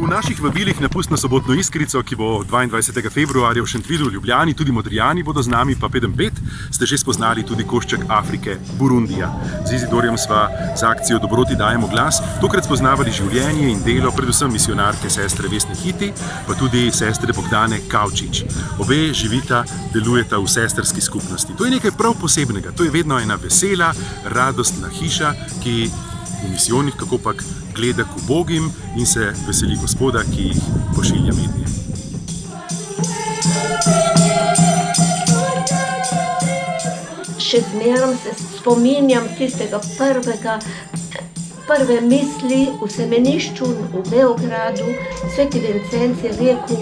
V naših vabilih na pustno sobotno Iskrico, ki bo 22. februarja v Šentvidu v Ljubljani, tudi Modrijani bodo z nami, pa 5, ste že spoznali tudi košček Afrike, Burundija. Z Izidorjem sva z akcijo Dobroti dajemo glas tokrat spoznavali življenje in delo predvsem misionarke sestre Vesne Hiti, pa tudi sestre Bogdane Kavčič. Obe živita, delujeta v sestrski skupnosti. To je nekaj prav posebnega, to je vedno ena vesela, radostna hiša, ki v misijonih kakopak gleda k ubogim in se veseli Gospoda, ki jih pošilja mednje. Še zmerom se spominjam tistega prve misli v semenišču v Beogradu. Sveti Vincenc je rekel,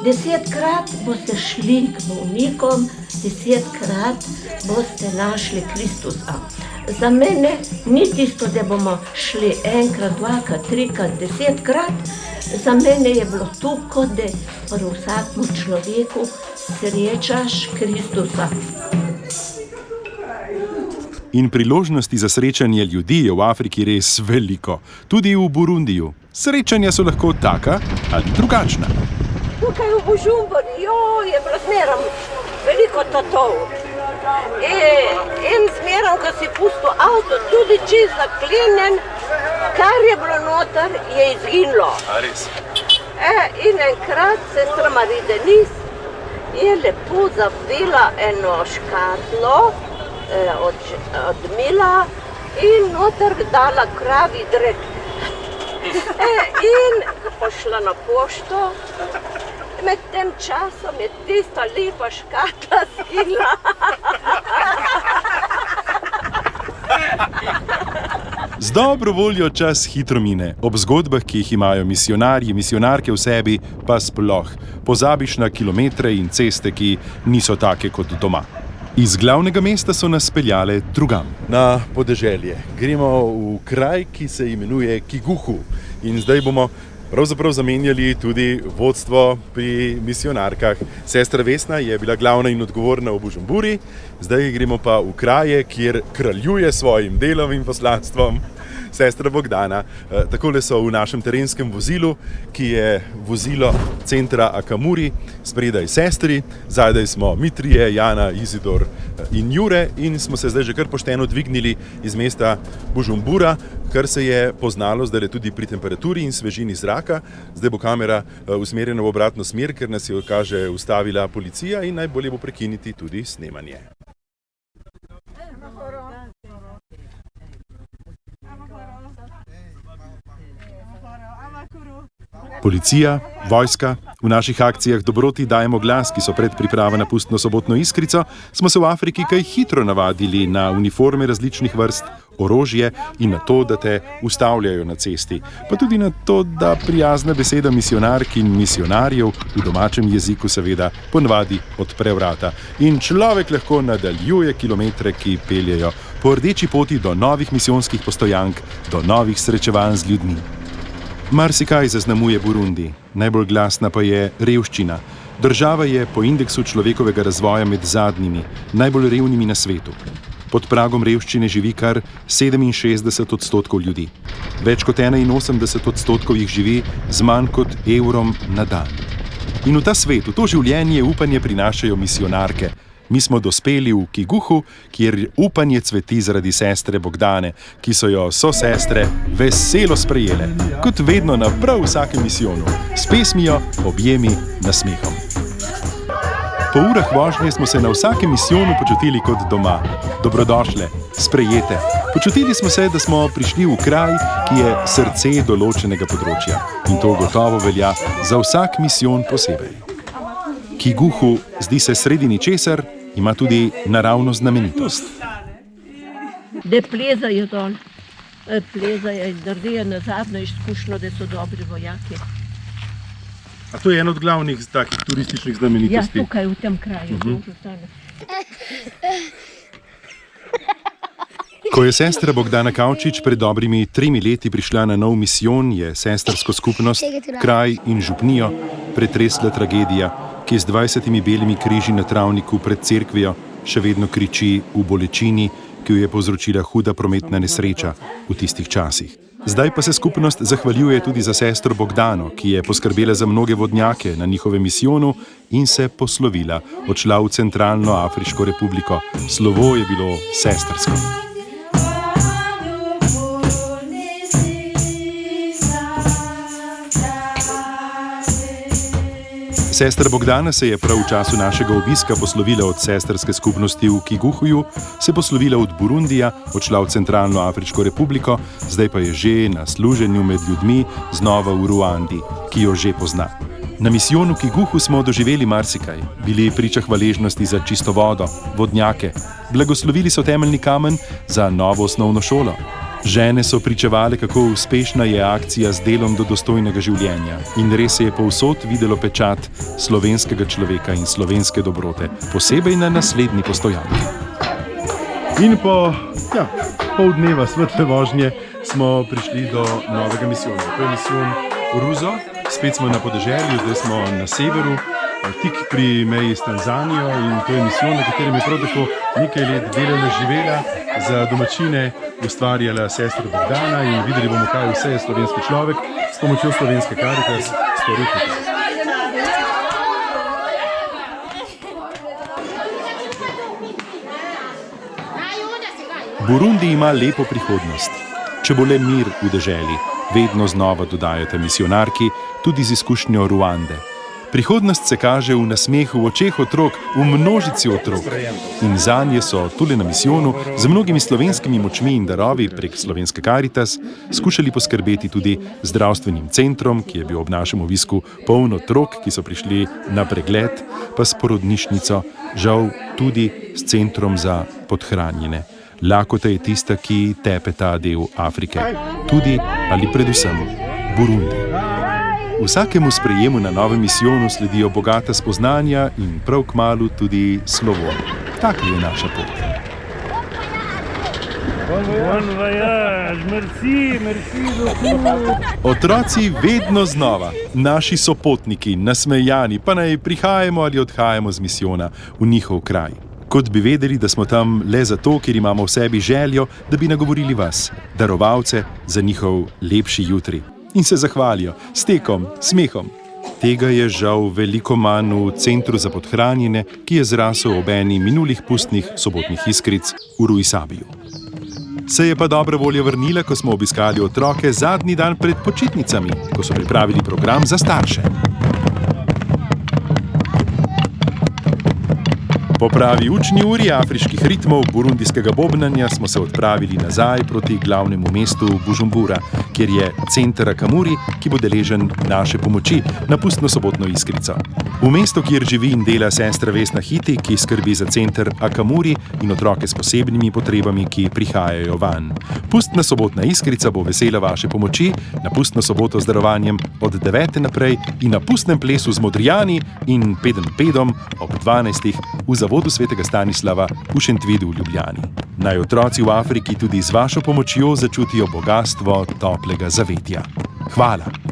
10-krat boste šli k bolnikom, 10-krat boste našli Kristusa. Za mene ni tisto, da bomo šli 1-krat, 2-krat, 3-krat, 10-krat. Za mene je bilo to, kot da pri vsakmu človeku srečaš Kristusa. In priložnosti za srečanje ljudi je v Afriki res veliko, tudi v Burundiju. Srečanja so lahko taka ali drugačna. Tukaj v Bujumburi je bilo zmerom veliko tatov. In zmerom, ko si pustil avto, tudi čist zaklenjen, kar je bilo noter, je izginilo. A res? In enkrat sestra Marie Denis je lepo zavila eno škatlo od mila in noter dala kravi drek. In pošla na pošto. Med tem časom je tista lepa škatla zginila. Z dobro voljo čas hitro mine. Ob zgodbah, ki jih imajo misionarji, misionarke v sebi, pa sploh. Pozabiš na kilometre in ceste, ki niso take kot doma. Iz glavnega mesta so nas peljale drugam. Na podeželje. Gremo v kraj, ki se imenuje Kiguhu. In zdaj bomo pravzaprav zamenjali tudi vodstvo pri misionarkah. Sestra Vesna je bila glavna in odgovorna v Bujumburi, zdaj gremo pa v kraje, kjer kraljuje svojim delom in poslanstvom sestra Bogdana. Takole so v našem terenskem vozilu, ki je vozilo centra Akamuri, spredaj sestri, zadaj smo mi trije, Jana, Izidor in Jure, in smo se zdaj že kar pošteno dvignili iz mesta Bujumbura, kar se je poznalo zdaj tudi pri temperaturi in svežini zraka. Zdaj bo kamera usmerjena v obratno smer, ker nas je, kaže, ustavila policija in najbolje bo prekiniti tudi snemanje. Policija, vojska, v naših akcijah Dobroti dajemo glas, ki so predpriprava na pustno sobotno Iskrico, smo se v Afriki kaj hitro navadili na uniforme različnih vrst, orožje in na to, da te ustavljajo na cesti. Pa tudi na to, da prijazna beseda misionark in misionarjev, v domačem jeziku seveda, ponavadi odpre vrata. In človek lahko nadaljuje kilometre, ki peljejo po rdeči poti do novih misijonskih postojank, do novih srečevanj z ljudmi. Marsikaj zaznamuje Burundi, najbolj glasna pa je revščina. Država je po indeksu človekovega razvoja med zadnjimi, najbolj revnimi na svetu. Pod pragom revščine živi kar 67% ljudi. Več kot 81% jih živi z manj kot evrom na dan. In v ta svet, v to življenje upanje prinašajo misionarke. Mi smo dospeli v Kiguhu, kjer upanje cveti zaradi sestre Bogdane, ki so jo sestre veselo sprejele, kot vedno na prav vsakem misijonu, s pesmijo, objemi, nasmehom. Po urah vožnje smo se na vsakem misijonu počutili kot doma, dobrodošle, sprejete. Počutili smo se, da smo prišli v kraj, ki je srce določenega področja. In to gotovo velja za vsak misijon posebej. Kiguhu zdi se sredi ničesar, ima tudi naravno znamenitost. Da plezajo dol, plezajo in naredijo nazadnjo izkušnjo, da so dobri vojaki. A to je eno od glavnih takih turističnih znamenitosti? Ja, tukaj v tem kraju. Ko je sestra Bogdana Kavčič pred dobrimi 3 leti prišla na nov misijon, je sestrsko skupnost, kraj in župnijo pretresla tragedija, ki z 20 belimi križi na travniku pred cerkvijo še vedno kriči v bolečini, ki jo je povzročila huda prometna nesreča v tistih časih. Zdaj pa se skupnost zahvaljuje tudi za sestro Bogdano, ki je poskrbela za mnoge vodnjake na njihovem misijonu in se poslovila, odšla v Centralno Afriško republiko. Slovo je bilo sestrsko. Sestra Bogdana se je prav v času našega obiska poslovila od sestrske skupnosti v Kiguhuju, se poslovila od Burundija, odšla v Centralno Afriško republiko, zdaj pa je že na služenju med ljudmi znova v Ruandi, ki jo že pozna. Na misijonu Kiguhu smo doživeli marsikaj, bili priča hvaležnosti za čisto vodo, vodnjake, blagoslovili so temeljni kamen za novo osnovno šolo. Žene so pričevale, kako uspešna je akcija z delom do dostojnega življenja in res se je povsod videlo pečat slovenskega človeka in slovenske dobrote, posebej na naslednji postojanki. In po pol dneva svetle vožnje smo prišli do novega misijona. To je misijon Ruzo, spet smo na podeželju, zdaj smo na severu, tik pri meji s Tanzanijo in to je misijon, na katerem je prav tako nekaj let delala, živela, za domačine ustvarjala sestra Bogdana in videli bomo, kaj vse je slovenski človek s pomočjo slovenske Caritas storil tukaj. Burundi ima lepo prihodnost. Če bo le mir v deželi, vedno znova dodajate misionarki, tudi z izkušnjo Ruande. Prihodnost se kaže v nasmehu v očeh otrok, v množici otrok. In zanje so tule na misijonu z mnogimi slovenskimi močmi in darovi prek slovenske Caritas skušali poskrbeti tudi zdravstvenim centrom, ki je bil ob našem obisku poln otrok, ki so prišli na pregled, pa s porodnišnico, žal tudi s centrom za podhranjene. Lakota je tista, ki tepe ta del Afrike, tudi ali predvsem Burundi. Vsakemu sprejemu na novem misijonu sledijo bogata spoznanja in prav kmalu tudi slovo. Tak je naša pot. Otroci vedno znova, naši sopotniki, nasmejani, pa naj prihajamo ali odhajamo z misijona v njihov kraj. Kot bi vedeli, da smo tam le zato, ker imamo v sebi željo, da bi nagovorili vas, darovalce, za njihov lepši jutri. In se zahvalijo s tekom, smehom. Tega je žal veliko manj v centru za podhranjene, ki je zrasel ob eni minulih pustnih sobotnih iskric v Ruisabiju. Se je pa dobra volja vrnila, ko smo obiskali otroke zadnji dan pred počitnicami, ko so pripravili program za starše. Po pravi učni uri afriških ritmov burundijskega bobnanja smo se odpravili nazaj proti glavnemu mestu Bujumbura, kjer je center Akamuri, ki bo deležen naše pomoči na pustno sobotno iskrico. V mestu, kjer živi in dela sestra Vesna Hiti, ki skrbi za center Akamuri in otroke s posebnimi potrebami, ki prihajajo van. Pustna sobotna iskrica bo vesela vaše pomoči na pustno soboto z darovanjem od 9. naprej in na pustnem plesu z Modrijani in Pedom ob 12. v zavodu svetega Stanislava v Šentvidu v Ljubljani. Naj otroci v Afriki tudi z vašo pomočjo začutijo bogastvo toplega zavetja. Hvala!